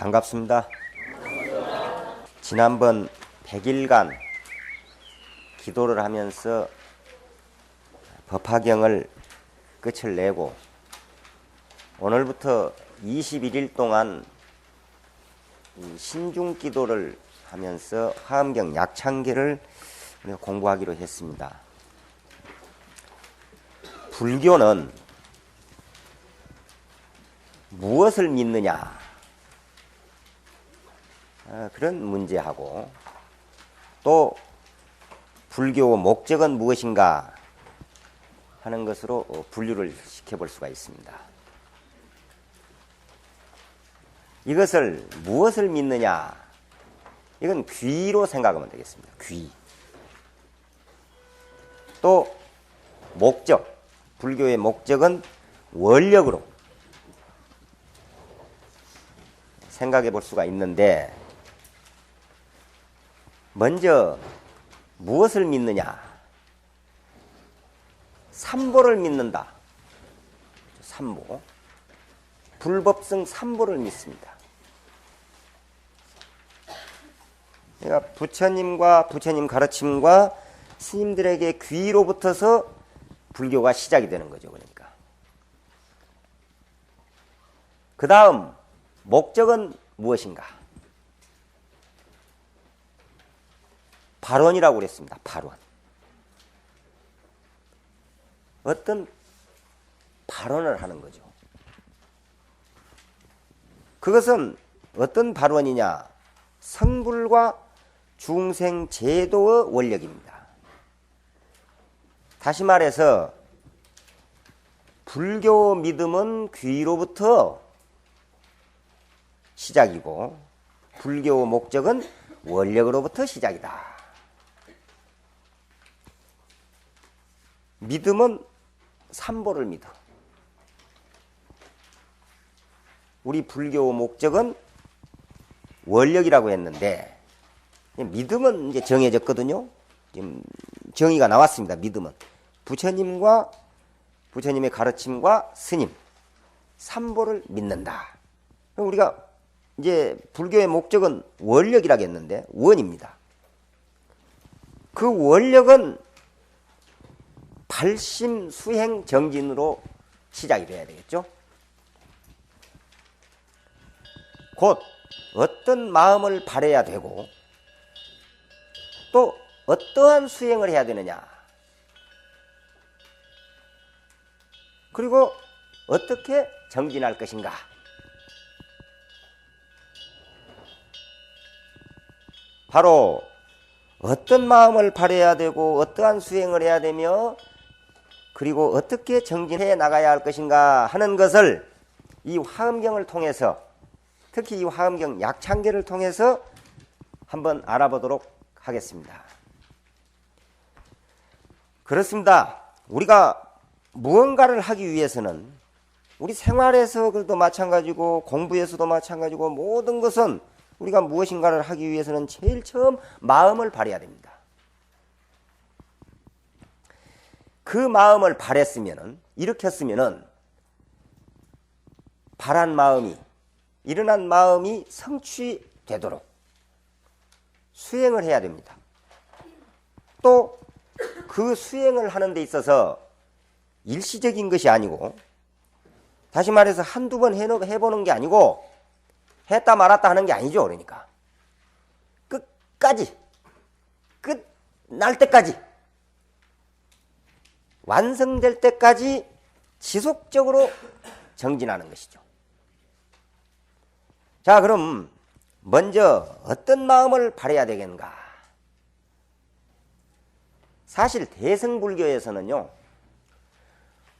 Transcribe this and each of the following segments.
반갑습니다. 지난번 100일간 기도를 하면서 법화경을 끝을 내고 오늘부터 21일 동안 신중 기도를 하면서 화엄경 약창기를 공부하기로 했습니다. 불교는 무엇을 믿느냐 그런 문제하고 또 불교의 목적은 무엇인가 하는 것으로 분류를 시켜볼 수가 있습니다. 이것을 무엇을 믿느냐 이건 귀로 생각하면 되겠습니다. 귀. 또 목적, 불교의 목적은 원력으로 생각해 볼 수가 있는데 먼저 무엇을 믿느냐? 삼보를 믿는다. 삼보. 불법성 삼보를 믿습니다. 그러니까 부처님과 부처님 가르침과 스님들에게 귀로부터서 불교가 시작이 되는 거죠. 그러니까. 그 다음 목적은 무엇인가? 발언이라고 그랬습니다. 발언. 어떤 발언을 하는 거죠. 그것은 어떤 발언이냐? 성불과 중생 제도의 원력입니다. 다시 말해서 불교 믿음은 귀로부터 시작이고 불교 목적은 원력으로부터 시작이다. 믿음은 삼보를 믿어. 우리 불교 목적은 원력이라고 했는데 믿음은 이제 정해졌거든요. 지금 정의가 나왔습니다. 믿음은 부처님과 부처님의 가르침과 스님 삼보를 믿는다. 우리가 이제 불교의 목적은 원력이라고 했는데 원입니다. 그 원력은 발심 수행 정진으로 시작이 돼야 되겠죠. 곧 어떤 마음을 발해야 되고 또 어떠한 수행을 해야 되느냐 그리고 어떻게 정진할 것인가 바로 어떤 마음을 발해야 되고 어떠한 수행을 해야 되며 그리고 어떻게 정진해 나가야 할 것인가 하는 것을 이 화엄경을 통해서 특히 이 화엄경 약창계를 통해서 한번 알아보도록 하겠습니다. 그렇습니다. 우리가 무언가를 하기 위해서는 우리 생활에서도 마찬가지고 공부에서도 마찬가지고 모든 것은 우리가 무엇인가를 하기 위해서는 제일 처음 마음을 발해야 됩니다. 그 마음을 발했으면은 일으켰으면은 발한 마음이 일어난 마음이 성취되도록 수행을 해야 됩니다. 또 그 수행을 하는 데 있어서 일시적인 것이 아니고 다시 말해서 한두 번 해보는 게 아니고 했다 말았다 하는 게 아니죠. 그러니까 끝까지 끝날 때까지 완성될 때까지 지속적으로 정진하는 것이죠. 자, 그럼 먼저 어떤 마음을 발해야 되겠는가? 사실 대승불교에서는요,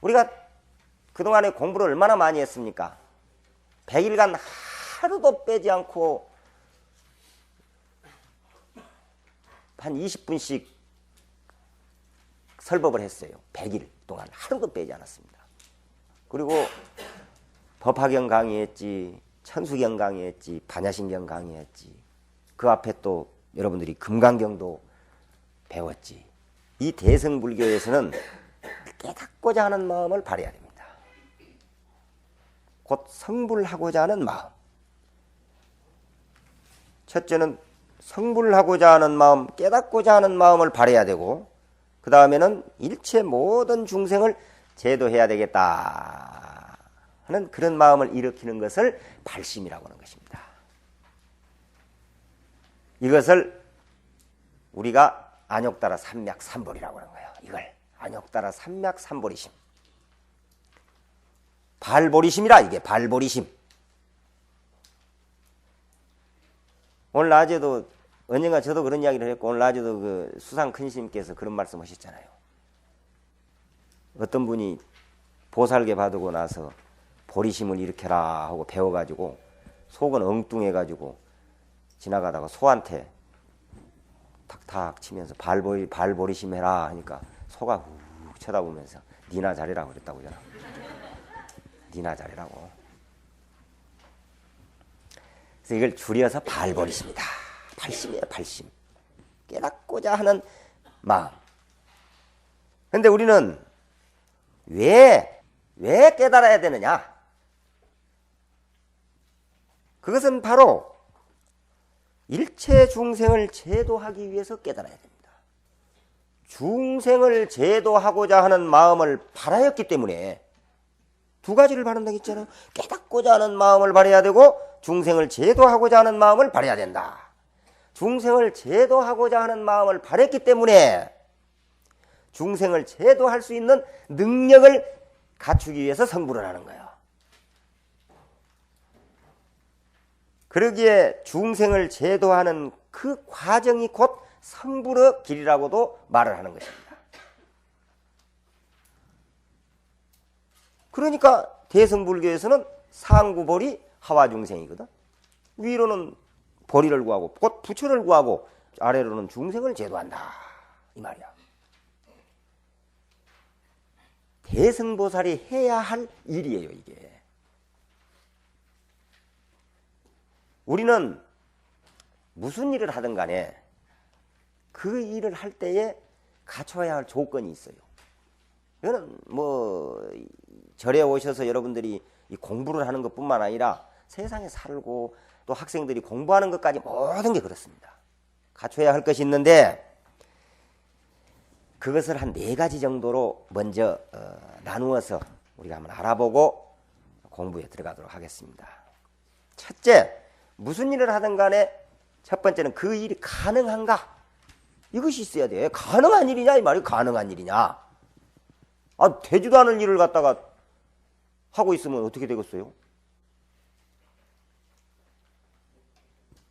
우리가 그동안에 공부를 얼마나 많이 했습니까? 100일간 하루도 빼지 않고 한 20분씩 설법을 했어요. 100일 동안 하루도 빼지 않았습니다. 그리고 법화경 강의했지, 천수경 강의했지, 반야신경 강의했지. 그 앞에 또 여러분들이 금강경도 배웠지. 이 대승불교에서는 깨닫고자 하는 마음을 발해야 됩니다. 곧 성불하고자 하는 마음. 첫째는 성불하고자 하는 마음, 깨닫고자 하는 마음을 발해야 되고, 그 다음에는 일체 모든 중생을 제도해야 되겠다 하는 그런 마음을 일으키는 것을 발심이라고 하는 것입니다. 이것을 우리가 안욕따라 삼맥삼보리라고 하는 거예요. 이걸 안욕따라 삼맥삼보리심. 발보리심이라, 이게 발보리심. 오늘 낮에도 언젠가 저도 그런 이야기를 했고, 오늘 낮에도 그 수상 큰 스님께서 그런 말씀 하셨잖아요. 어떤 분이 보살계 받고 나서 보리심을 일으켜라 하고 배워가지고 속은 엉뚱해가지고 지나가다가 소한테 탁탁 치면서 발보리심 해라 하니까 소가 훅 쳐다보면서 니나 잘해라고 그랬다고 그러잖아. 니나 잘해라고. 그래서 이걸 줄여서 발보리심이다. 발심이에요, 발심. 깨닫고자 하는 마음. 그런데 우리는 왜 깨달아야 되느냐? 그것은 바로 일체 중생을 제도하기 위해서 깨달아야 됩니다. 중생을 제도하고자 하는 마음을 발하였기 때문에 두 가지를 바른다고 했잖아요. 깨닫고자 하는 마음을 발해야 되고 중생을 제도하고자 하는 마음을 발해야 된다. 중생을 제도하고자 하는 마음을 발했기 때문에 중생을 제도할 수 있는 능력을 갖추기 위해서 성불을 하는 거예요. 그러기에 중생을 제도하는 그 과정이 곧 성불의 길이라고도 말을 하는 것입니다. 그러니까 대승불교에서는 상구보리 하와중생이거든. 위로는 보리를 구하고 곧 부처를 구하고 아래로는 중생을 제도한다 이 말이야. 대승보살이 해야 할 일이에요, 이게. 우리는 무슨 일을 하든 간에 그 일을 할 때에 갖춰야 할 조건이 있어요. 이거는 뭐 절에 오셔서 여러분들이 이 공부를 하는 것뿐만 아니라 세상에 살고 또 학생들이 공부하는 것까지 모든 게 그렇습니다. 갖춰야 할 것이 있는데 그것을 한 4가지 정도로 먼저 나누어서 우리가 한번 알아보고 공부에 들어가도록 하겠습니다. 첫째, 무슨 일을 하든 간에 첫 번째는 그 일이 가능한가? 이것이 있어야 돼. 가능한 일이냐 이 말이. 가능한 일이냐. 아, 되지도 않은 일을 갖다가 하고 있으면 어떻게 되겠어요?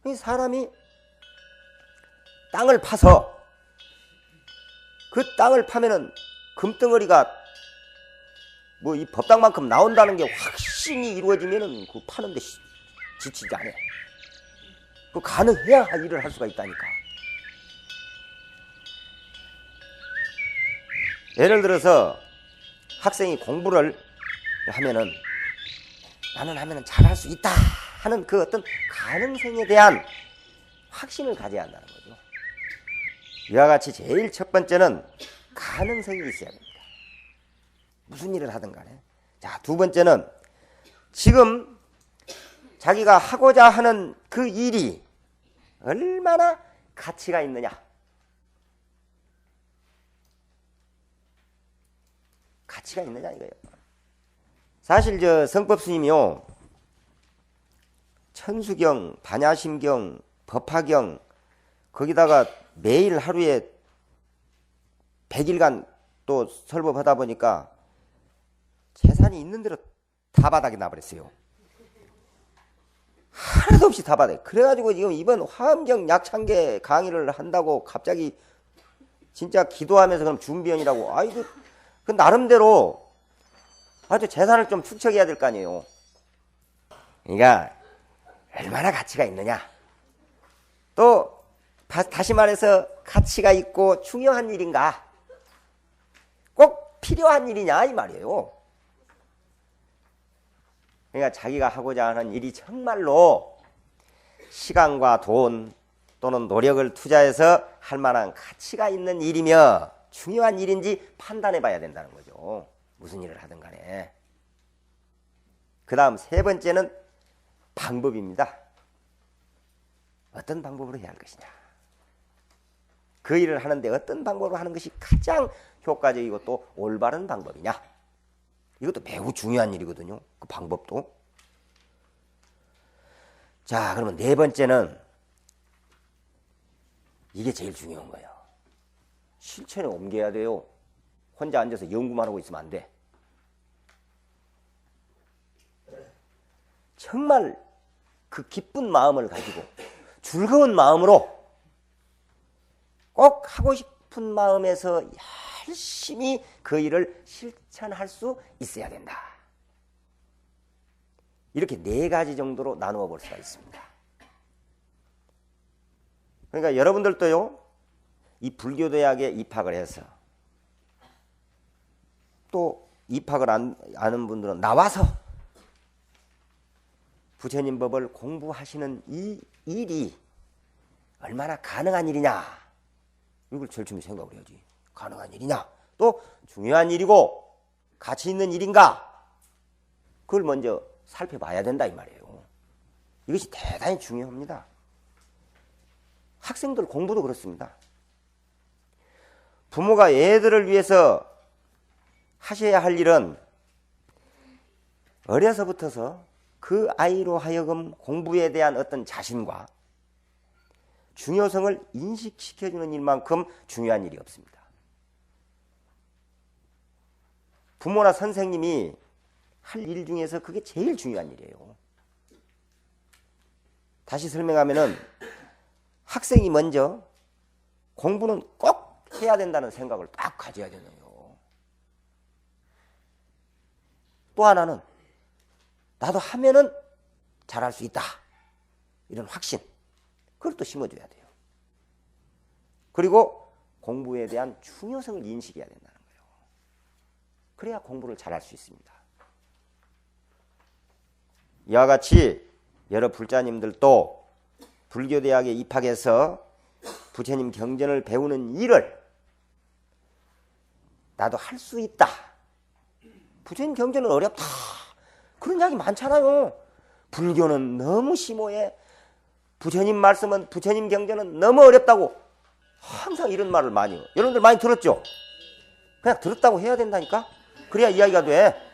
이 사람이 땅을 파서 그 땅을 파면은 금덩어리가 뭐 이 법당만큼 나온다는 게 확신이 이루어지면은 그 파는데 지치지 않아. 그 가능해야 일을 할 수가 있다니까. 예를 들어서 학생이 공부를 하면은 나는 하면은 잘할 수 있다 하는 그 어떤 가능성에 대한 확신을 가져야 한다는 거죠. 이와 같이 제일 첫 번째는 가능성이 있어야 됩니다. 무슨 일을 하든 간에. 자, 두 번째는 지금 자기가 하고자 하는 그 일이 얼마나 가치가 있느냐. 가치가 있느냐 이거예요. 사실 저 성법스님이요, 천수경, 반야심경, 법화경 거기다가 매일 하루에 100일간 또 설법하다 보니까 재산이 있는 대로 다 바닥에 나버렸어요. 하나도 없이 다 바닥에. 그래가지고 지금 이번 화엄경 약창계 강의를 한다고 갑자기 진짜 기도하면서 그럼 준비연이라고. 아이고, 그 나름대로 아주 재산을 좀 축적해야 될 거 아니에요. 그러니까 얼마나 가치가 있느냐. 또 다시 말해서 가치가 있고 중요한 일인가. 꼭 필요한 일이냐 이 말이에요. 그러니까 자기가 하고자 하는 일이 정말로 시간과 돈 또는 노력을 투자해서 할 만한 가치가 있는 일이며 중요한 일인지 판단해 봐야 된다는 거죠. 무슨 일을 하든 간에. 그 다음 세 번째는 방법입니다. 어떤 방법으로 해야 할 것이냐. 그 일을 하는데 어떤 방법으로 하는 것이 가장 효과적이고 또 올바른 방법이냐. 이것도 매우 중요한 일이거든요. 그 방법도. 자, 그러면 네 번째는 이게 제일 중요한 거예요. 실천에 옮겨야 돼요. 혼자 앉아서 연구만 하고 있으면 안 돼. 정말 그 기쁜 마음을 가지고 즐거운 마음으로 꼭 하고 싶은 마음에서 열심히 그 일을 실천할 수 있어야 된다. 이렇게 네 가지 정도로 나누어 볼 수가 있습니다. 그러니까 여러분들도요, 이 불교대학에 입학을 해서 또 입학을 하는 분들은 나와서 부처님 법을 공부하시는 이 일이 얼마나 가능한 일이냐, 이걸 제일 중요히 생각을 해야지. 가능한 일이냐, 또 중요한 일이고 가치 있는 일인가, 그걸 먼저 살펴봐야 된다 이 말이에요. 이것이 대단히 중요합니다. 학생들 공부도 그렇습니다. 부모가 애들을 위해서 하셔야 할 일은 어려서부터서 그 아이로 하여금 공부에 대한 어떤 자신과 중요성을 인식시켜주는 일만큼 중요한 일이 없습니다. 부모나 선생님이 할 일 중에서 그게 제일 중요한 일이에요. 다시 설명하면은 학생이 먼저 공부는 꼭 해야 된다는 생각을 딱 가져야 되네요. 또 하나는 나도 하면은 잘할 수 있다, 이런 확신, 그걸 또 심어줘야 돼요. 그리고 공부에 대한 중요성을 인식해야 된다는 거예요. 그래야 공부를 잘할 수 있습니다. 이와 같이 여러 불자님들도 불교대학에 입학해서 부처님 경전을 배우는 일을 나도 할 수 있다. 부처님 경전은 어렵다, 그런 이야기 많잖아요. 불교는 너무 심오해, 부처님 말씀은, 부처님 경전은 너무 어렵다고 항상 이런 말을 많이 해요. 여러분들 많이 들었죠? 그냥 들었다고 해야 된다니까? 그래야 이야기가 돼.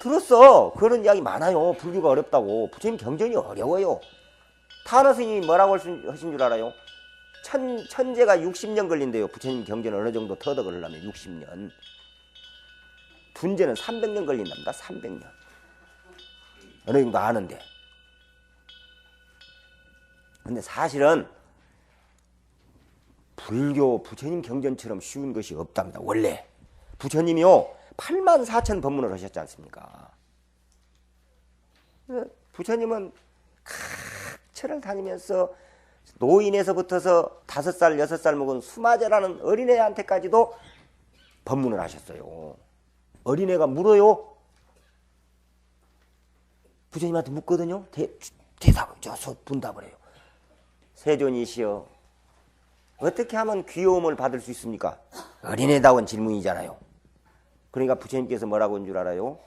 들었어. 그런 이야기 많아요. 불교가 어렵다고. 부처님 경전이 어려워요. 타너 스님이 뭐라고 하신 줄 알아요? 천재가 60년 걸린대요. 부처님 경전 어느 정도 터득을 하려면 60년. 둔재는 300년 걸린답니다. 300년. 어느 정도 아는데. 근데 사실은 불교 부처님 경전처럼 쉬운 것이 없답니다. 원래 부처님이요 84,000 법문을 하셨지 않습니까? 부처님은 각처를 다니면서 노인에서부터서 5살, 6살 먹은 수마제라는 어린애한테까지도 법문을 하셨어요. 어린애가 물어요. 부처님한테 묻거든요. 대답을 줘서 분답을 해요. 세존이시여, 어떻게 하면 귀여움을 받을 수 있습니까? 어린애다운 질문이잖아요. 그러니까 부처님께서 뭐라고 한 줄 알아요?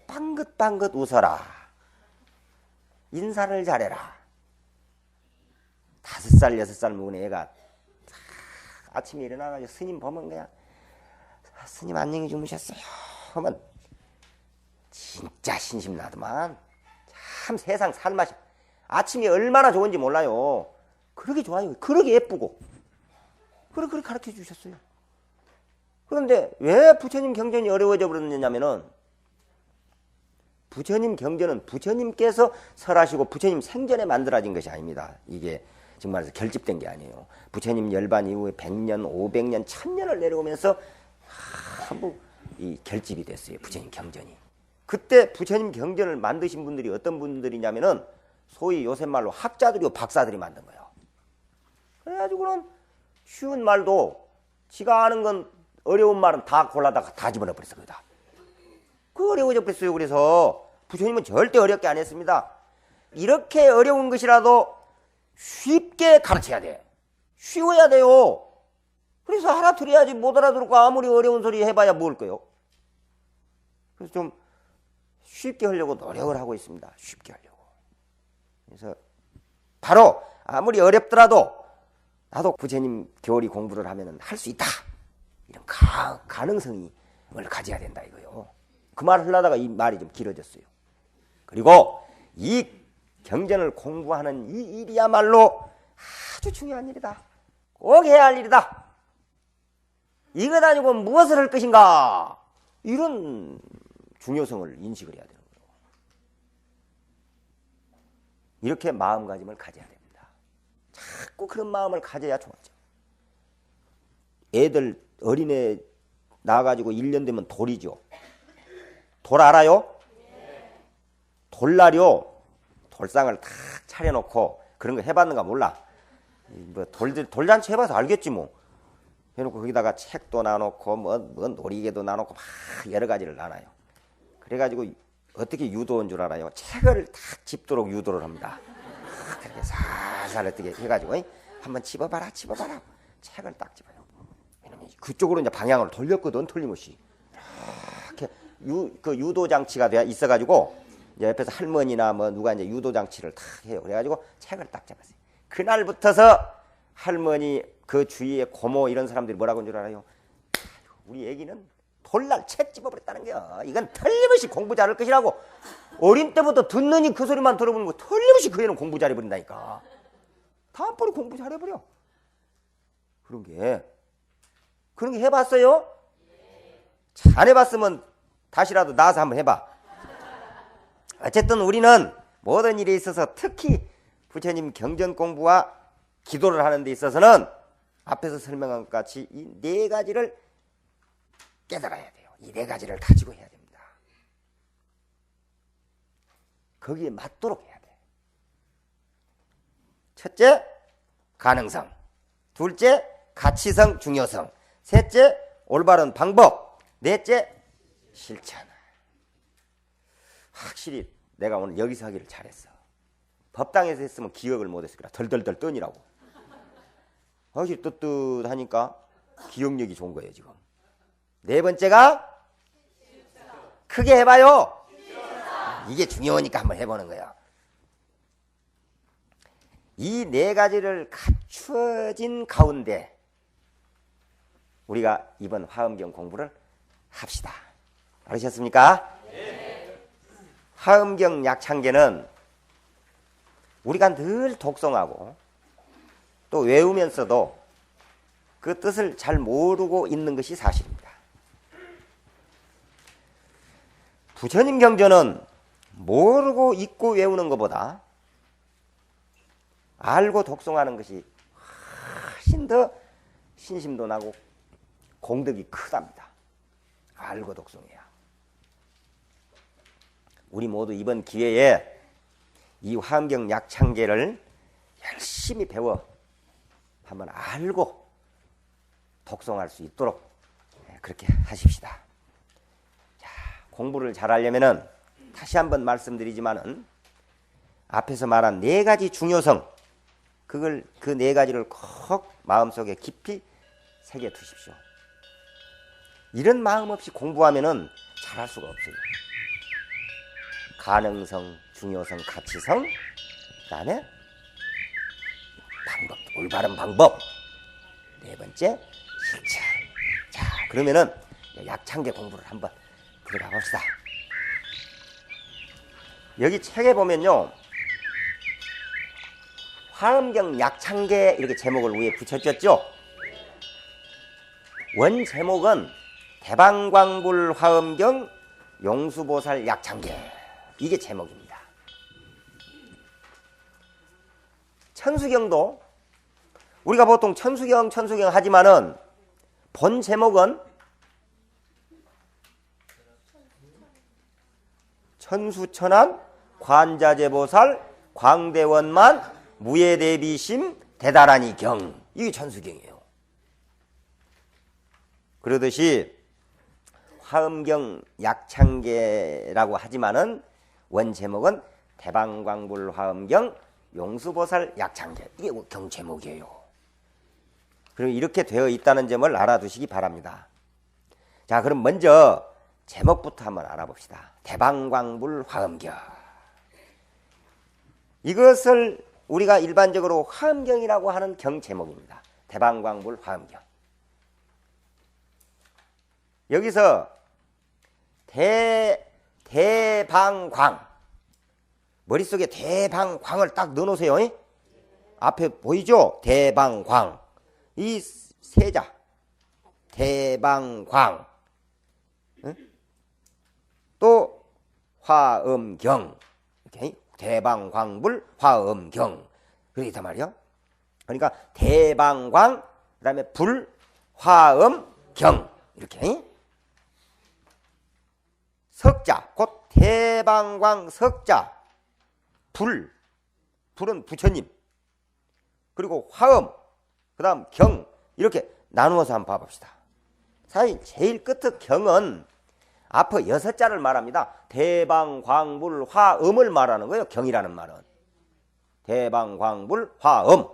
빵긋빵긋 웃어라. 인사를 잘해라. 5살, 6살 먹은 애가 아침에 일어나가지고 스님 보면 그냥 스님 안녕히 주무셨어요 하면 진짜 신심나더만. 참 세상 살맛이 아침이 얼마나 좋은지 몰라요. 그러게 좋아요. 그러게 예쁘고 그렇게 가르쳐 주셨어요. 그런데 왜 부처님 경전이 어려워져 버렸느냐면은 부처님 경전은 부처님께서 설하시고 부처님 생전에 만들어진 것이 아닙니다. 이게 정말 결집된 게 아니에요. 부처님 열반 이후에 100년, 500년, 1000년을 내려오면서 전부 이 결집이 됐어요. 부처님 경전이. 그때 부처님 경전을 만드신 분들이 어떤 분들이냐면은 소위 요새 말로 학자들이고 박사들이 만든 거예요. 그래가지고는 쉬운 말도 지가 아는 건 어려운 말은 다 골라다가 다 집어넣어 버렸어. 거기다. 그 어려워져 버렸어요. 그래서 부처님은 절대 어렵게 안 했습니다. 이렇게 어려운 것이라도 쉽게 가르쳐야 돼. 쉬워야 돼요. 그래서 알아들어야지. 못 알아들고 아무리 어려운 소리 해봐야 뭘 거요. 그래서 좀 쉽게 하려고 노력을 하고 있습니다. 쉽게 하려고. 그래서 바로 아무리 어렵더라도 나도 부처님 교리 공부를 하면 할 수 있다. 이런 가능성을 가져야 된다 이거요. 그 말을 하려다가 이 말이 좀 길어졌어요. 그리고 이 경전을 공부하는 이 일이야말로 아주 중요한 일이다. 꼭 해야 할 일이다. 이것 아니고 무엇을 할 것인가? 이런 중요성을 인식을 해야 되는 거예요. 이렇게 마음가짐을 가져야 됩니다. 자꾸 그런 마음을 가져야 좋아져. 애들 어린애 나와가지고 1년 되면 돌이죠. 돌 알아요? 돌날이요. 돌상을 탁 차려놓고 그런 거 해봤는가 몰라. 뭐 돌잔치 해봐서 알겠지 뭐. 해놓고 거기다가 책도 놔놓고 뭐 놀이개도 놔놓고 막 여러 가지를 놔놔요. 그래가지고 어떻게 유도한 줄 알아요? 책을 탁 집도록 유도를 합니다. 그렇게 살살 어떻게 해가지고 한번 집어봐라. 책을 딱 집어요. 왜냐면 그쪽으로 이제 방향을 돌렸거든, 틀림없이. 이렇게 그 유도 장치가 있어가지고 이제 옆에서 할머니나 뭐 누가 이제 유도 장치를 탁 해요. 그래가지고 책을 딱 잡았어요. 그날부터서 할머니 그 주위에 고모 이런 사람들이 뭐라고 한 줄 알아요? 우리 애기는 돌날 책 집어버렸다는 거야. 이건 틀림없이 공부 잘할 것이라고. 어린 때부터 듣느니 그 소리만 들어보는 거 틀림없이 그 애는 공부 잘해버린다니까. 다음번에 공부 잘해버려. 그런 게 해봤어요? 안 해봤으면 다시라도 나와서 한번 해봐. 어쨌든 우리는 모든 일에 있어서 특히 부처님 경전 공부와 기도를 하는 데 있어서는 앞에서 설명한 것 같이 이 네 가지를 깨달아야 돼요. 이 네 가지를 가지고 해야 됩니다. 거기에 맞도록 해야 돼. 첫째, 가능성. 둘째, 가치성, 중요성. 셋째, 올바른 방법. 넷째, 실천. 확실히 내가 오늘 여기서 하기를 잘했어. 법당에서 했으면 기억을 못했을 거라. 덜덜덜 떠니라고. 확실히 뜨뜻하니까 기억력이 좋은 거예요 지금. 네 번째가 크게 해봐요. 이게 중요하니까 한번 해보는 거예요. 이 네 가지를 갖춰진 가운데 우리가 이번 화엄경 공부를 합시다. 알으셨습니까? 네. 화엄경 약창계는 우리가 늘 독송하고 또 외우면서도 그 뜻을 잘 모르고 있는 것이 사실입니다. 부처님 경전은 모르고 읽고 외우는 것보다 알고 독송하는 것이 훨씬 더 신심도 나고 공덕이 크답니다. 알고 독송해야. 우리 모두 이번 기회에 이 화엄경 약창계를 열심히 배워 한번 알고 독송할 수 있도록 그렇게 하십시다. 자, 공부를 잘하려면은 다시 한번 말씀드리지만은 앞에서 말한 네 가지 중요성, 그 네 가지를 꼭 마음속에 깊이 새겨 두십시오. 이런 마음 없이 공부하면은 잘할 수가 없어요. 가능성, 중요성, 가치성, 그다음에 방법, 올바른 방법. 네 번째, 실천. 자, 그러면은 약창계 공부를 한번 들어가 봅시다. 여기 책에 보면요, 화엄경 약창계 이렇게 제목을 위에 붙여줬죠. 원 제목은 대방광불 화엄경 용수보살 약창계, 이게 제목입니다. 천수경도 우리가 보통 천수경 하지만은 본 제목은 천수천안 관자재보살 광대원만 무예대비심 대다라니 경, 이게 천수경이에요. 그러듯이 화엄경 약창계라고 하지만은 원 제목은 대방광불 화엄경 용수보살 약창계, 이게 경 제목이에요. 그리고 이렇게 되어 있다는 점을 알아두시기 바랍니다. 자, 그럼 먼저 제목부터 한번 알아봅시다. 대방광불 화엄경. 이것을 우리가 일반적으로 화엄경이라고 하는 경 제목입니다. 대방광불 화엄경. 여기서 대방광, 머릿속에 대방광을 딱 넣어놓으세요. 앞에 보이죠? 대방광. 이 세자 대방광, 또 화엄경, 이렇게 대방광불 화엄경, 그렇게 말이요. 그러니까 대방광, 그다음에 불, 화엄경, 이렇게. 석자, 곧 대방광 석자, 불은 부처님, 그리고 화엄, 그 다음 경, 이렇게 나누어서 한번 봐봅시다. 사실 제일 끝의 경은 앞에 6자를 말합니다. 대방광불 화엄을 말하는 거예요. 경이라는 말은. 대방광불 화엄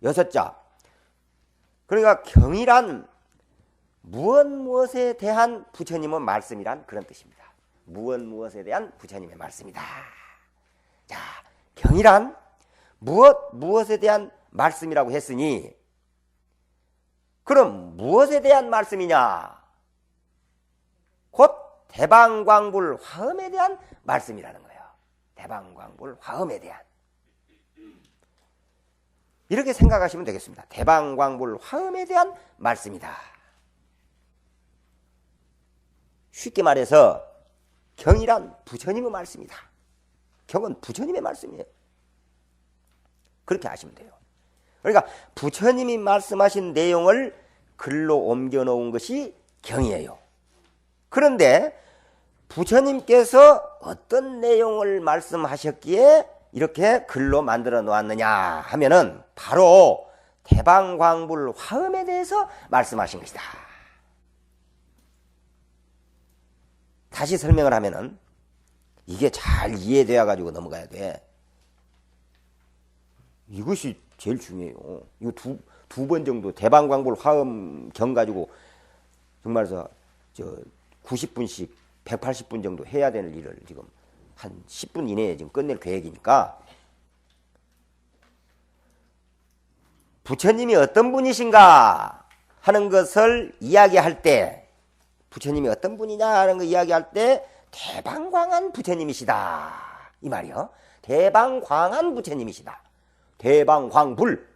6자. 그러니까 경이란 무엇에 대한 부처님의 말씀이란 그런 뜻입니다. 무엇에 대한 부처님의 말씀이다. 자, 경이란 무엇에 대한 말씀이라고 했으니, 그럼 무엇에 대한 말씀이냐? 곧 대방광불 화엄에 대한 말씀이라는 거예요. 대방광불 화엄에 대한. 이렇게 생각하시면 되겠습니다. 대방광불 화엄에 대한 말씀이다. 쉽게 말해서 경이란 부처님의 말씀이다. 경은 부처님의 말씀이에요. 그렇게 아시면 돼요. 그러니까 부처님이 말씀하신 내용을 글로 옮겨 놓은 것이 경이에요. 그런데 부처님께서 어떤 내용을 말씀하셨기에 이렇게 글로 만들어 놓았느냐 하면은 바로 대방광불 화엄에 대해서 말씀하신 것이다. 다시 설명을 하면은 이게 잘 이해되어 가지고 넘어가야 돼. 이것이 제일 중요해요. 이거 두 번 정도 대방광불 화엄 경 가지고 정말서 90분씩 180분 정도 해야 되는 일을 지금 한 10분 이내에 지금 끝낼 계획이니까, 부처님이 어떤 분이신가 하는 것을 이야기할 때, 부처님이 어떤 분이냐 하는 거 이야기할 때 대방광한 부처님이시다 이 말이요. 대방광한 부처님이시다. 대방광불,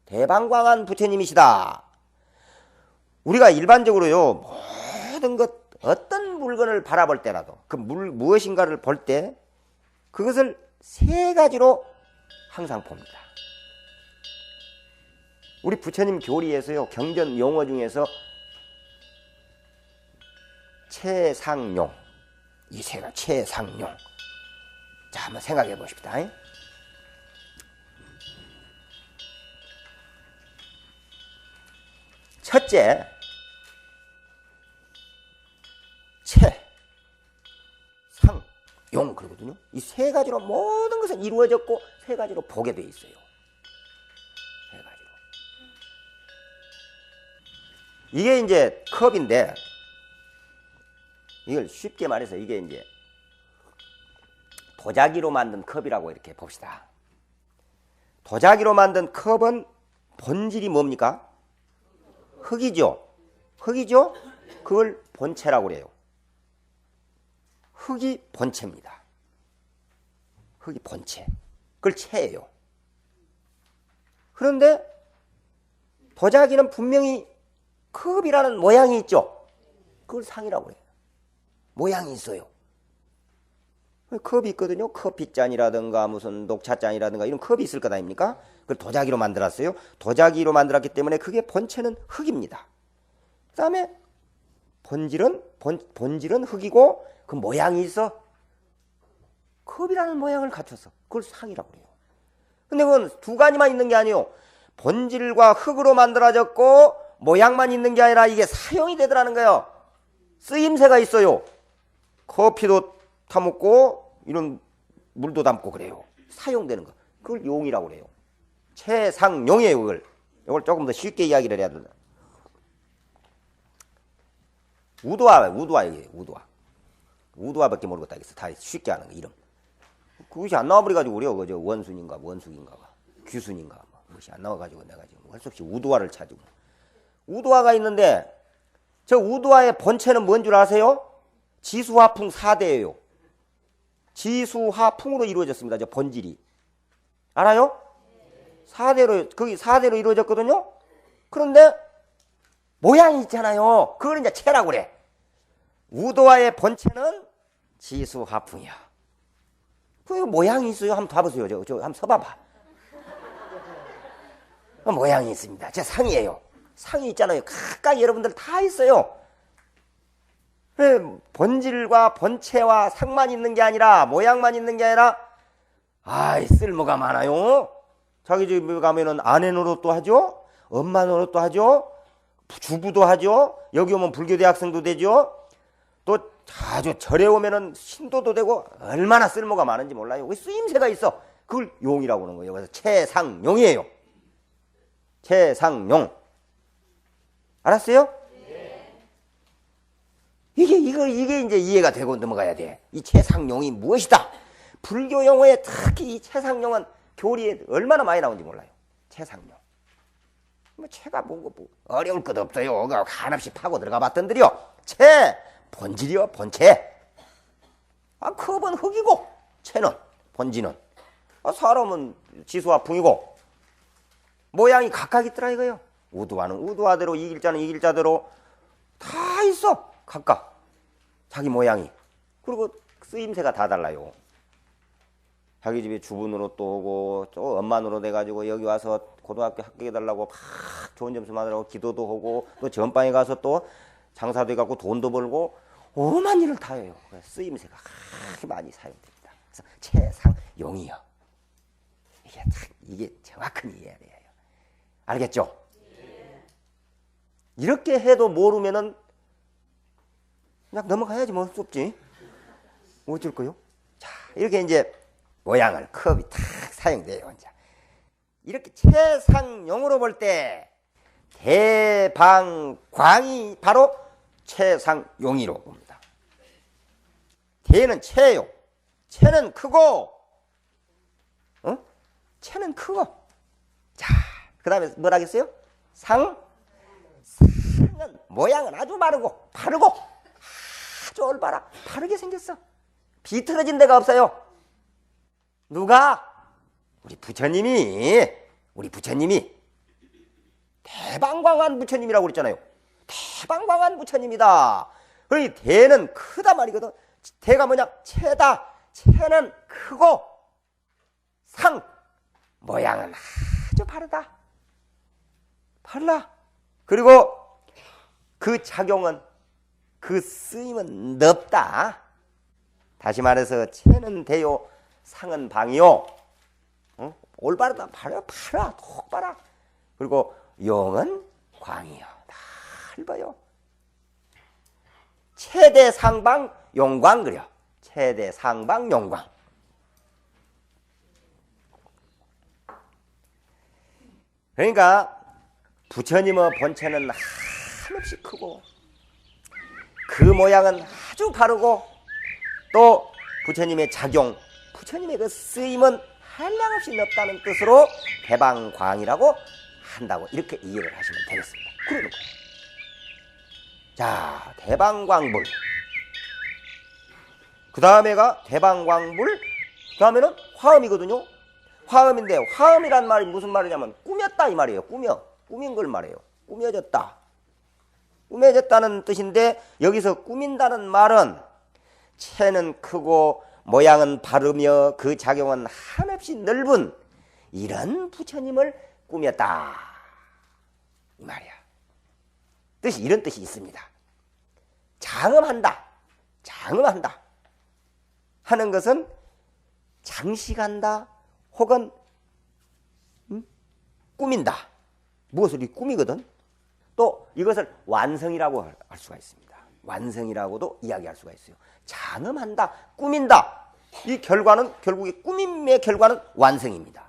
대방광한 부처님이시다. 우리가 일반적으로요, 모든 것, 어떤 물건을 바라볼 때라도 그 무엇인가를 볼 때 그것을 세 가지로 항상 봅니다. 우리 부처님 교리에서요, 경전 용어 중에서 최상용, 이 세 가지 최상용. 자, 한번 생각해 보십시다. 첫째, 상, 용 그러거든요. 이 세 가지로 모든 것은 이루어졌고 세 가지로 보게 돼 있어요. 세 가지로. 이게 이제 컵인데, 이걸 쉽게 말해서 이게 이제 도자기로 만든 컵이라고 이렇게 봅시다. 도자기로 만든 컵은 본질이 뭡니까? 흙이죠. 흙이죠? 그걸 본체라고 그래요. 흙이 본체입니다. 흙이 본체. 그걸 체예요. 그런데 도자기는 분명히 컵이라는 모양이 있죠. 그걸 상이라고 해요. 모양이 있어요. 컵이 있거든요. 커피잔이라든가 무슨 녹차잔이라든가 이런 컵이 있을 것 아닙니까? 그걸 도자기로 만들었어요. 도자기로 만들었기 때문에 그게 본체는 흙입니다. 그 다음에 본질은 흙이고 그 모양이 있어. 컵이라는 모양을 갖춰서 그걸 상이라고 해요. 근데 그건 두 가지만 있는 게 아니에요. 본질과 흙으로 만들어졌고 모양만 있는 게 아니라 이게 사용이 되더라는 거예요. 쓰임새가 있어요. 커피도 타먹고 이런 물도 담고 그래요. 사용되는 거. 그걸 용이라고 그래요. 최상용이에요. 이걸 조금 더 쉽게 이야기를 해야 된다. 우두화예요. 우두화밖에 모르겠다. 다 쉽게 하는 거 이름. 그것이 안 나와버려가지고 그래요. 그저 원순인가 원숙인가가. 귀순인가 뭐 무엇이 안 나와가지고 내가 지금 할 수 없이 우두화를 찾고 우두화가 있는데 저 우두화의 본체는 뭔 줄 아세요? 지수화풍 4대예요. 지수화풍으로 이루어졌습니다. 저 본질이. 알아요? 4대로 거기 4대로 이루어졌거든요. 그런데 모양이 있잖아요. 그걸 이제 체라고 그래. 우도화의 본체는 지수화풍이야. 그 모양이 있어요. 한번 봐보세요. 저 한번 서봐봐. 모양이 있습니다. 제 상이에요. 상이 있잖아요. 각각 여러분들 다 있어요. 본질과 본체와 상만 있는 게 아니라 모양만 있는 게 아니라 아이 쓸모가 많아요. 자기 집에 가면은 아내 노릇도 하죠. 엄마 노릇도 하죠. 주부도 하죠. 여기 오면 불교 대학생도 되죠. 또 아주 절에 오면은 신도도 되고 얼마나 쓸모가 많은지 몰라요. 쓰임새가 있어. 그걸 용이라고 하는 거예요. 그래서 최상용이에요. 최상용. 알았어요? 네. 이게 이제 이해가 되고 넘어가야 돼. 이 최상용이 무엇이다? 불교 용어에 특히 이 최상용은 교리에 얼마나 많이 나오는지 몰라요. 최상용. 뭐 채가 뭐 어려울 것 없어요. 한없이 파고 들어가 봤던들이요. 채 본질이요. 본체. 컵은 흙이고 채는 본질은 사람은 지수화풍이고 모양이 각각 있더라 이거요. 우두화는 우두화대로 이길자는 이길자대로 다 있어. 각각 자기 모양이. 그리고 쓰임새가 다 달라요. 자기 집에 주부으로 또 오고 또 엄마으로 돼가지고 여기 와서 고등학교 합격해달라고 막 좋은 점수 받으라고 기도도 하고 또 전방에 가서 또 장사도 해갖고 돈도 벌고 오만 일을 다 해요. 쓰임새가 그렇게 많이 사용됩니다. 그래서 최상용이요. 이게 정확한 이해야 돼요. 알겠죠? 네. 이렇게 해도 모르면은 그냥 넘어가야지 뭐 수 없지. 뭐 어쩔 거요? 자, 이렇게 이제 모양을 컵이 탁 사용돼요. 이제. 이렇게 최상용으로 볼 때 대방광이 바로 최상용이로 봅니다. 대는 체요. 체는 크고, 체는 크고. 자, 그 다음에 뭘 하겠어요? 상은 모양은 아주 바르고 아주 올바라 바르게 생겼어. 비틀어진 데가 없어요. 누가? 우리 부처님이 대방광한 부처님이라고 그랬잖아요. 대방광한 부처님이다. 그러니 대는 크다 말이거든. 대가 뭐냐? 체다. 체는 크고 상 모양은 아주 바르다. 발라. 그리고 그 작용은 그 쓰임은 넓다. 다시 말해서 체는 대요, 상은 방이요. 올바르다. 팔아 톡 봐라. 그리고 용은 광이요. 넓어요. 최대 상방 용광 그려. 최대 상방 용광. 그러니까 부처님의 본체는 한없이 크고 그 모양은 아주 바르고 또 부처님의 작용, 부처님의 그 쓰임은 한량없이 넓다는 뜻으로 대방광이라고 한다고 이렇게 이해를 하시면 되겠습니다. 그러는 거예요. 자, 대방광불. 그 다음에가 대방광불. 그 다음에는 화음이거든요. 화음인데 화음이란 말이 무슨 말이냐면 꾸몄다 이 말이에요. 꾸민 걸 말해요. 꾸며졌다. 꾸며졌다는 뜻인데 여기서 꾸민다는 말은 체는 크고 모양은 바르며 그 작용은 한없이 넓은 이런 부처님을 꾸몄다 이 말이야. 뜻이 이런 뜻이 있습니다. 장엄한다 하는 것은 장식한다 혹은 꾸민다. 무엇을 이 꾸미거든. 또 이것을 완성이라고 할 수가 있습니다. 완성이라고도 이야기할 수가 있어요. 장엄한다, 꾸민다. 이 결과는 결국에 꾸밈의 결과는 완성입니다.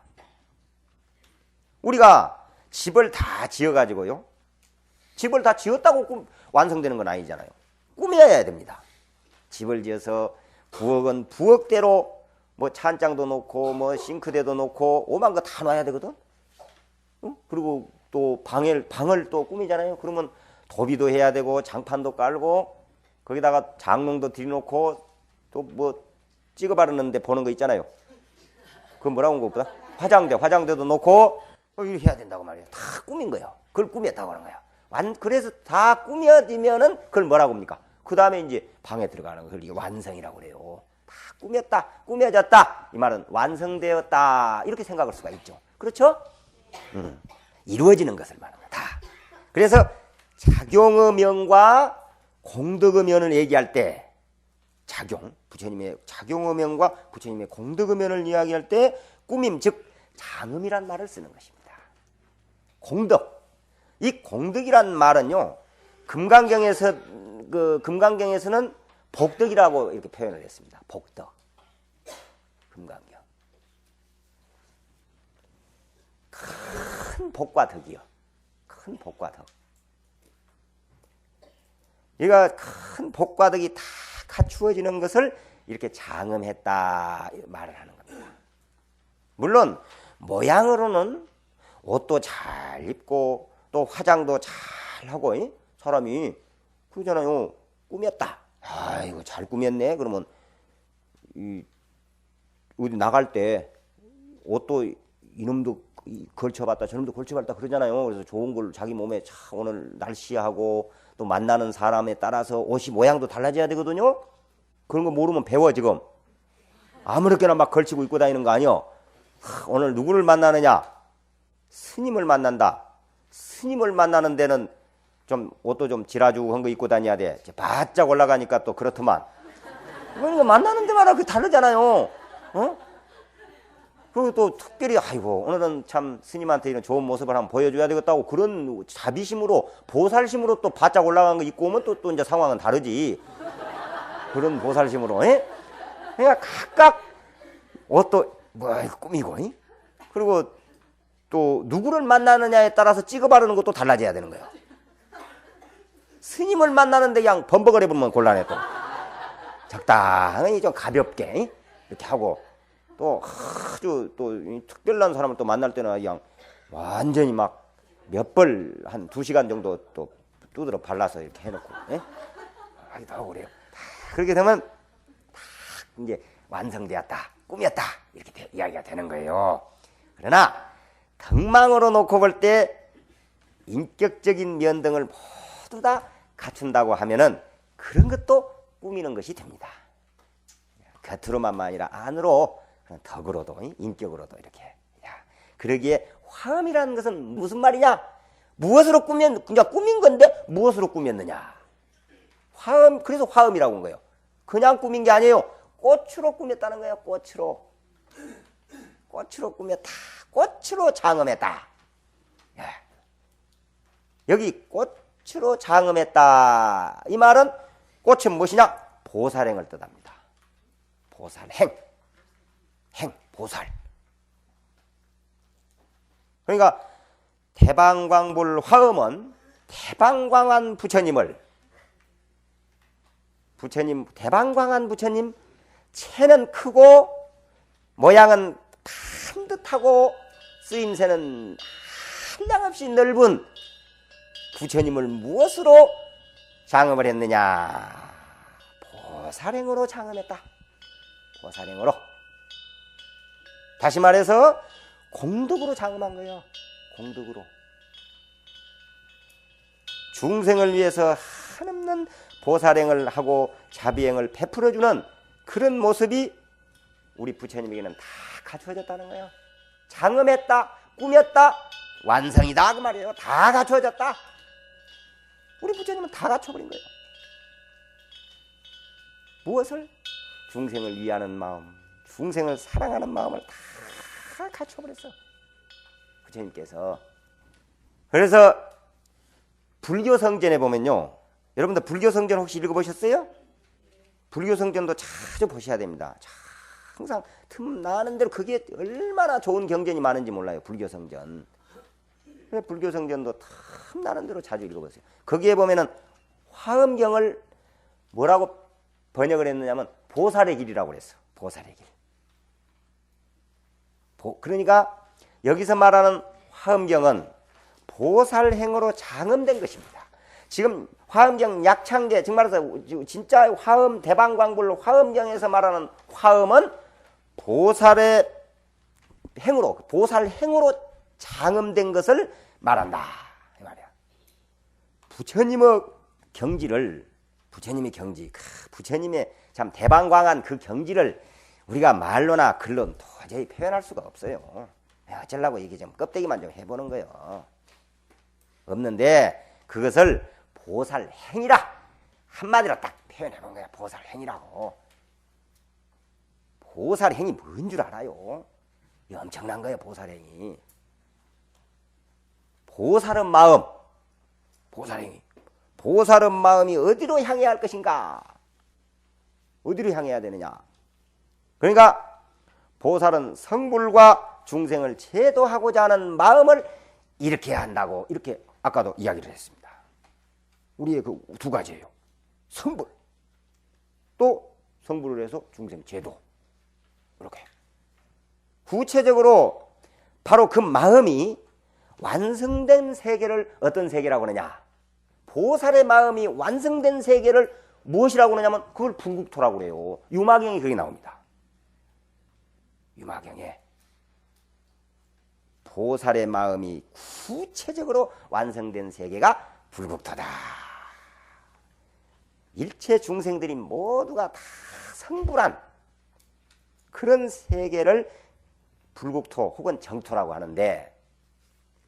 우리가 집을 다 지어가지고요. 집을 다 지었다고 완성되는 건 아니잖아요. 꾸며야 됩니다. 집을 지어서 부엌은 부엌대로 뭐 찬장도 놓고 뭐 싱크대도 놓고 오만 거 다 놔야 되거든. 응? 그리고 또 방을 또 꾸미잖아요. 그러면 도비도 해야 되고 장판도 깔고 거기다가 장롱도 들여놓고 또 뭐 찍어 바르는데 보는 거 있잖아요. 그 뭐라고 한 것보다 화장대도 놓고 이렇게 해야 된다고 말이에요. 다 꾸민 거예요. 그걸 꾸몄다고 하는 거야. 그래서 다 꾸며지면은 그걸 뭐라고 합니까? 그 다음에 이제 방에 들어가는 거. 그걸 이게 완성이라고 그래요. 다 꾸몄다, 꾸며졌다. 이 말은 완성되었다. 이렇게 생각할 수가 있죠. 그렇죠? 이루어지는 것을 말합니다. 다. 그래서 작용의 명과 공덕의 면을 얘기할 때 부처님의 작용의 면과 부처님의 공덕의 면을 이야기할 때 꾸밈, 즉 장음이란 말을 쓰는 것입니다. 공덕. 이 공덕이란 말은요, 금강경에서는 복덕이라고 이렇게 표현을 했습니다. 복덕. 금강경. 큰 복과 덕이요. 큰 복과 덕. 얘가 큰 복과 덕이 다 갖추어지는 것을 이렇게 장음했다 말을 하는 겁니다. 물론 모양으로는 옷도 잘 입고 또 화장도 잘 하고 사람이 그러잖아요. 꾸몄다. 아이고 잘 꾸몄네. 그러면 어디 나갈 때 옷도 이놈도 걸쳐봤다 저놈도 걸쳐봤다 그러잖아요. 그래서 좋은 걸 자기 몸에 오늘 날씨하고 또 만나는 사람에 따라서 옷이 모양도 달라져야 되거든요. 그런 거 모르면 배워 지금. 아무렇게나 막 걸치고 입고 다니는 거 아니요. 오늘 누구를 만나느냐? 스님을 만난다. 스님을 만나는 데는 좀 옷도 좀 지라주한 거 입고 다녀야 돼. 바짝 올라가니까 또 그렇더만. 그러니까 만나는 데마다 그 다르잖아요. 그리고 또 특별히 아이고 오늘은 참 스님한테 이런 좋은 모습을 한번 보여줘야 되겠다고 그런 자비심으로 보살심으로 또 바짝 올라간 거 입고 오면 또 이제 상황은 다르지. 그런 보살심으로. 그러니까 각각 옷도 뭐 꾸미고 그리고 또 누구를 만나느냐에 따라서 찍어 바르는 것도 달라져야 되는 거예요. 스님을 만나는데 그냥 범벅을 해보면 곤란해 또. 적당히 좀 가볍게 이렇게 하고 또 아주 또 특별한 사람을 또 만날 때는 그냥 완전히 막 몇 벌 한 2시간 정도 또 두드러 발라서 이렇게 해놓고 하기도 하고 그래요. 그렇게 되면 다 이제 완성되었다, 꾸몄다 이렇게 이야기가 되는 거예요. 그러나 덕망으로 놓고 볼 때 인격적인 면 등을 모두 다 갖춘다고 하면은 그런 것도 꾸미는 것이 됩니다. 겉으로만 아니라 안으로 덕으로도 인격으로도 이렇게. 그러기에 화음이라는 것은 무슨 말이냐? 무엇으로 꾸민 건데 무엇으로 꾸몄느냐? 화음, 그래서 화음이라고 한 거예요. 그냥 꾸민 게 아니에요. 꽃으로 꾸몄다는 거예요. 꽃으로 꾸몄다. 꽃으로 장음했다. 여기 꽃으로 장음했다. 이 말은 꽃은 무엇이냐? 보살행을 뜻합니다. 보살행. 보살. 그러니까 대방광불 화음은 대방광한 대방광한 부처님 체는 크고 모양은 반듯하고 쓰임새는 한량없이 넓은 부처님을 무엇으로 장음을 했느냐? 보살행으로 장음했다. 보살행으로. 다시 말해서 공덕으로 장음한 거예요. 공덕으로. 중생을 위해서 한없는 보살행을 하고 자비행을 베풀어주는 그런 모습이 우리 부처님에게는 다 갖추어졌다는 거예요. 장음했다, 꾸몄다, 완성이다 그 말이에요. 다 갖추어졌다. 우리 부처님은 다 갖춰버린 거예요. 무엇을? 중생을 위하는 마음, 중생을 사랑하는 마음을 다 갖춰버렸어. 부처님께서. 그래서 불교 성전에 보면요. 여러분들 불교 성전 혹시 읽어보셨어요? 불교 성전도 자주 보셔야 됩니다. 항상 틈 나는 대로 그게 얼마나 좋은 경전이 많은지 몰라요. 불교 성전. 불교 성전도 틈 나는 대로 자주 읽어보세요. 거기에 보면은 화엄경을 뭐라고 번역을 했느냐면 보살의 길이라고 그랬어. 보살의 길. 그러니까 여기서 말하는 화엄경은 보살행으로 장엄된 것입니다. 지금 화엄경 약창제, 정말로 진짜 화엄 대방광불 화엄경에서 말하는 화엄은 보살의 행으로, 보살행으로 장엄된 것을 말한다 이 말이야. 부처님의 경지를, 부처님의 경지, 부처님의 참 대방광한 그 경지를 우리가 말로나 글로 도저히 표현할 수가 없어요. 어쩌려고 이게 좀 껍데기만 좀 해보는 거예요. 없는데 그것을 보살행이라 한마디로 딱 표현해본 거야. 보살행이라고. 보살행이 뭔 줄 알아요? 엄청난 거예요. 보살행이. 보살은 마음, 보살행이. 보살은 마음이 어디로 향해야 할 것인가? 어디로 향해야 되느냐? 그러니까 보살은 성불과 중생을 제도하고자 하는 마음을 일으켜야 한다고 이렇게 아까도 이야기를 했습니다. 우리의 그 두 가지예요. 성불, 또 성불을 해서 중생 제도. 이렇게 구체적으로 바로 그 마음이 완성된 세계를 어떤 세계라고 하느냐? 보살의 마음이 완성된 세계를 무엇이라고 하느냐면 그걸 불국토라고 그래요. 유마경이 거기 나옵니다. 유마경에 보살의 마음이 구체적으로 완성된 세계가 불국토다. 일체 중생들이 모두가 다 성불한 그런 세계를 불국토 혹은 정토라고 하는데,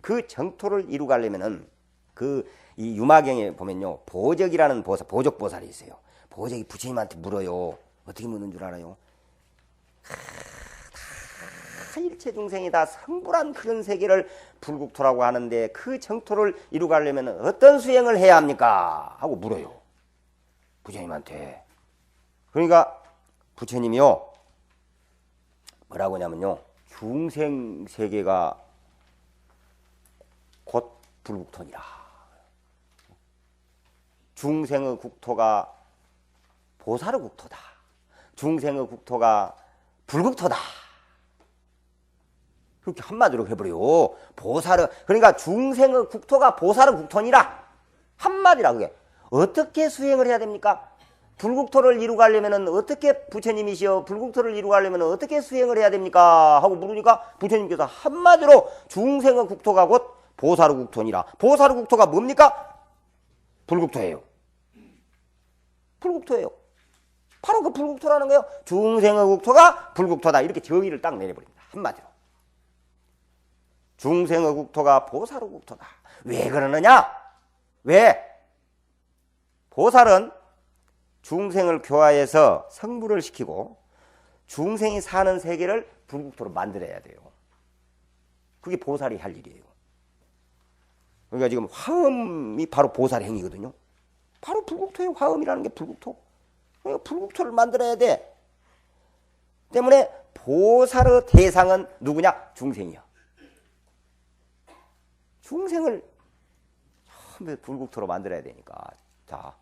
그 정토를 이루가려면은 이 유마경에 보면요, 보적이라는 보살, 보적보살이 있어요. 보적이 부처님한테 물어요. 어떻게 묻는 줄 알아요? 다 일체 중생이 다 성불한 그런 세계를 불국토라고 하는데 그 정토를 이루가려면 어떤 수행을 해야 합니까? 하고 물어요. 부처님한테. 그러니까 부처님이요, 뭐라고 하냐면요, 중생 세계가 곧 불국토니라. 중생의 국토가 보살의 국토다. 중생의 국토가 불국토다. 그렇게 한마디로 해버려요. 보살의, 그러니까 중생의 국토가 보살의 국토니라. 한마디라. 그게 어떻게 수행을 해야 됩니까? 불국토를 이루가려면 어떻게, 부처님이시여 불국토를 이루가려면 어떻게 수행을 해야 됩니까? 하고 물으니까 부처님께서 한마디로 중생의 국토가 곧 보살의 국토니라. 보살의 국토가 뭡니까? 불국토예요. 불국토예요. 바로 그 불국토라는 거예요. 중생의 국토가 불국토다. 이렇게 정의를 딱 내려버립니다. 한마디로. 중생의 국토가 보살의 국토다. 왜 그러느냐? 왜? 보살은 중생을 교화해서 성불을 시키고 중생이 사는 세계를 불국토로 만들어야 돼요. 그게 보살이 할 일이에요. 그러니까 지금 화엄이 바로 보살의 행위거든요. 바로 불국토예요. 화엄이라는 게 불국토. 그러니까 불국토를 만들어야 돼. 때문에 보살의 대상은 누구냐? 중생이야. 중생을 처음에 불국토로 만들어야 되니까. 자,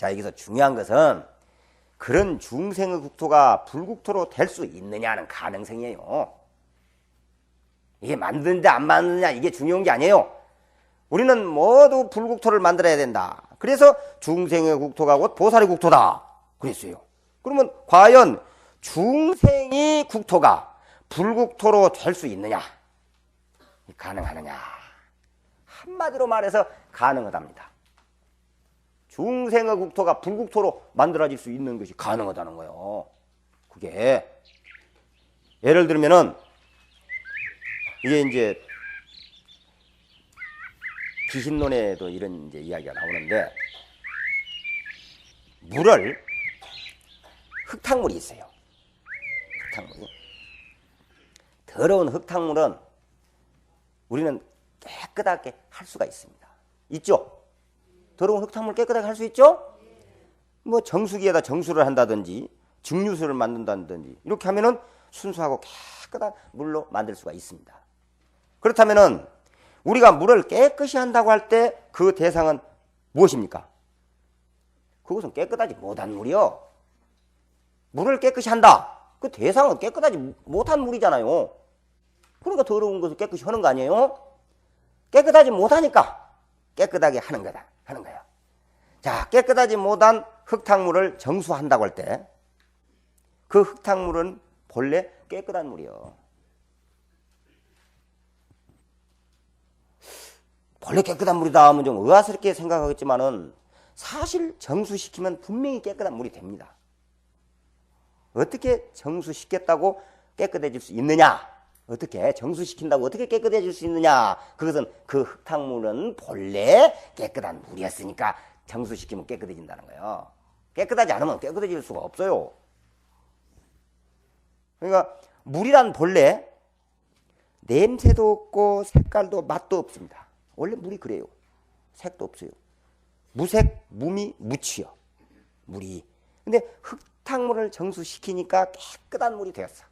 여기서 중요한 것은 그런 중생의 국토가 불국토로 될 수 있느냐는 가능성이에요. 이게 만드는데 안 만드느냐 이게 중요한 게 아니에요. 우리는 모두 불국토를 만들어야 된다. 그래서 중생의 국토가 곧 보살의 국토다 그랬어요. 그러면 과연 중생의 국토가 불국토로 될 수 있느냐? 가능하느냐? 한마디로 말해서 가능하답니다. 중생의 국토가 불국토로 만들어질 수 있는 것이 가능하다는 거예요. 그게 예를 들면은 이게 이제 귀신론에도 이런 이제 이야기가 나오는데, 물을, 흙탕물이 있어요. 흙탕물이. 더러운 흙탕물은 우리는 깨끗하게 할 수가 있습니다. 있죠? 더러운 흙탕물 깨끗하게 할 수 있죠? 뭐 정수기에다 정수를 한다든지 증류수를 만든다든지 이렇게 하면은 순수하고 깨끗한 물로 만들 수가 있습니다. 그렇다면은 우리가 물을 깨끗이 한다고 할 때 그 대상은 무엇입니까? 그것은 깨끗하지 못한 물이요. 물을 깨끗이 한다. 그 대상은 깨끗하지 못한 물이잖아요. 그러니까 더러운 것을 깨끗이 하는 거 아니에요? 깨끗하지 못하니까 깨끗하게 하는 거다. 하는 거예요. 자, 깨끗하지 못한 흙탕물을 정수한다고 할 때 그 흙탕물은 본래 깨끗한 물이요. 본래 깨끗한 물이다 하면 좀 의아스럽게 생각하겠지만은 사실 정수시키면 분명히 깨끗한 물이 됩니다. 어떻게 정수시켰다고 깨끗해질 수 있느냐? 어떻게 정수시킨다고 어떻게 깨끗해질 수 있느냐? 그것은 그 흙탕물은 본래 깨끗한 물이었으니까 정수시키면 깨끗해진다는 거예요. 깨끗하지 않으면 깨끗해질 수가 없어요. 그러니까 물이란 본래 냄새도 없고 색깔도 맛도 없습니다. 원래 물이 그래요. 색도 없어요. 무색, 무미, 무취요. 물이. 근데 흙탕물을 정수시키니까 깨끗한 물이 되었어.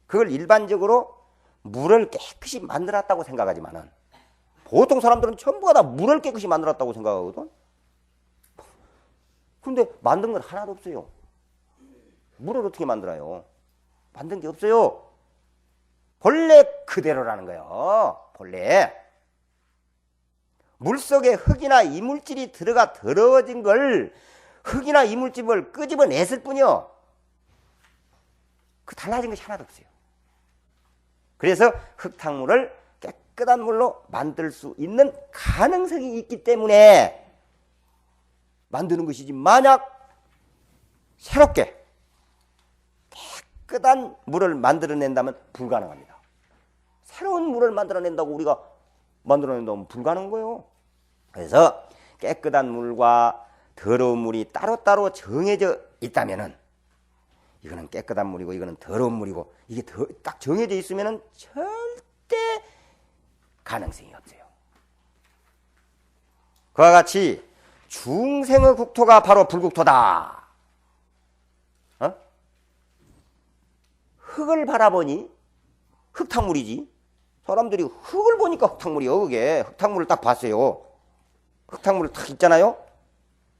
그걸 일반적으로 물을 깨끗이 만들었다고 생각하지만은 보통 사람들은 전부가 다 물을 깨끗이 만들었다고 생각하거든. 근데 만든 건 하나도 없어요. 물을 어떻게 만들어요? 만든 게 없어요. 본래 그대로라는 거예요. 본래. 물속에 흙이나 이물질이 들어가 더러워진 걸 흙이나 이물질을 끄집어냈을 뿐이요. 그 달라진 것이 하나도 없어요. 그래서 흙탕물을 깨끗한 물로 만들 수 있는 가능성이 있기 때문에 만드는 것이지, 만약 새롭게 깨끗한 물을 만들어낸다면 불가능합니다. 새로운 물을 만들어낸다고 우리가 만들어낸다면 불가능한 거예요. 그래서 깨끗한 물과 더러운 물이 따로따로 정해져 있다면은 이거는 깨끗한 물이고 이거는 더러운 물이고 이게 딱 정해져 있으면은 절대 가능성이 없어요. 그와 같이 중생의 국토가 바로 불국토다. 흙을 바라보니 흙탕물이지. 사람들이 흙을 보니까 흙탕물이요. 그게 흙탕물을 딱 봤어요. 흙탕물 딱 있잖아요.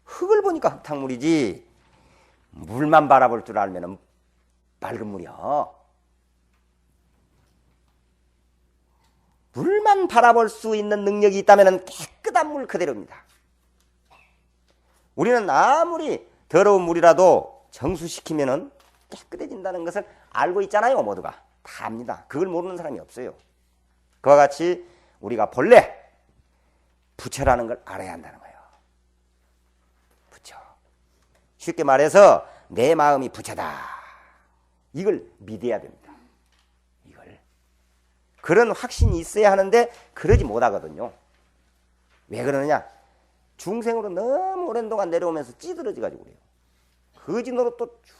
흙을 보니까 흙탕물이지. 물만 바라볼 줄 알면은 맑은 물이야. 물만 바라볼 수 있는 능력이 있다면은 깨끗한 물 그대로입니다. 우리는 아무리 더러운 물이라도 정수시키면은 깨끗해진다는 것을 알고 있잖아요. 모두가 다 압니다. 그걸 모르는 사람이 없어요. 그와 같이 우리가 본래 부처라는 걸 알아야 한다는 거예요. 부처. 쉽게 말해서 내 마음이 부처다. 이걸 믿어야 됩니다. 이걸. 그런 확신이 있어야 하는데 그러지 못하거든요. 왜 그러느냐? 중생으로 너무 오랜 동안 내려오면서 찌들어져 가지고 그래요. 거지 노릇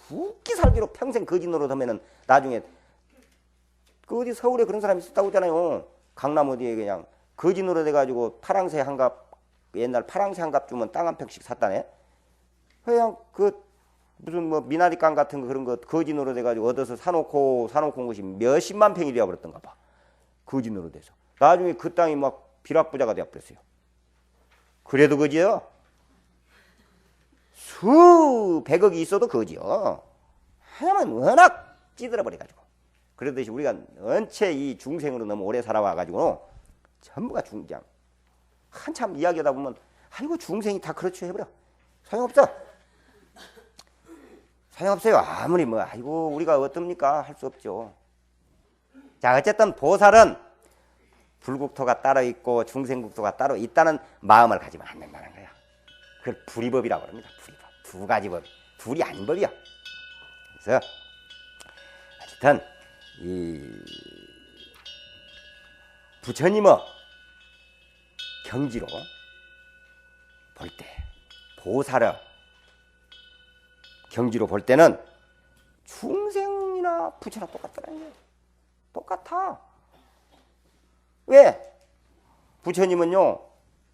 죽기 살기로 평생 거지 노릇 하면은 나중에 그 어디 서울에 그런 사람이 있었다고 하잖아요. 강남 어디에 그냥 거지 노릇 해가지고 파랑새 한갑, 옛날 파랑새 한갑 주면 땅 한 평씩 샀다네. 그냥 그 무슨 뭐 미나리깡 같은 거 그런 거 거지 노릇 해가지고 얻어서 사놓고 온 것이 몇십만 평이 되어버렸던가 봐. 거지 노릇 해서. 나중에 그 땅이 막 벼락부자가 되어버렸어요. 그래도 거지요. 수백억이 있어도 거지요. 하나만 워낙 찌들어 버려가지고. 그러듯이 우리가 언체 이 중생으로 너무 오래 살아와가지고 전부가 중장. 한참 이야기하다 보면 아이고 중생이 다 그렇죠 해버려. 소용없어. 소용없어요. 아무리 뭐 아이고 우리가 어떻습니까? 할 수 없죠. 자, 어쨌든 보살은 불국토가 따로 있고 중생국토가 따로 있다는 마음을 가지면 안 된다는 거야. 그걸 불이법이라고 합니다. 불이법. 두 가지 법. 둘이 아닌 법이야. 그래서 어쨌든 이 부처님의 경지로 볼 때, 보살의 경지로 볼 때는 중생이나 부처랑 똑같더라는 거예요. 똑같아. 왜? 부처님은요,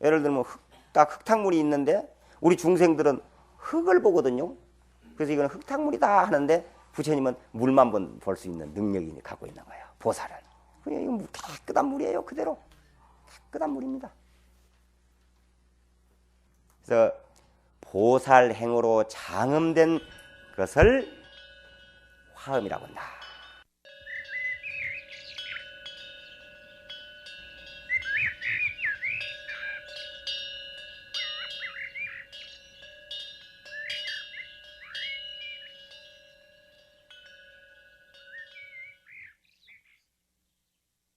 예를 들면 딱 흙탕물이 있는데 우리 중생들은 흙을 보거든요. 그래서 이건 흙탕물이다 하는데 부처님은 물만 볼 수 있는 능력이 갖고 있는 거예요. 보살은. 그냥 이건 깨끗한 물이에요. 그대로. 깨끗한 물입니다. 그래서 보살 행으로 장음된 것을 화음이라고 한다.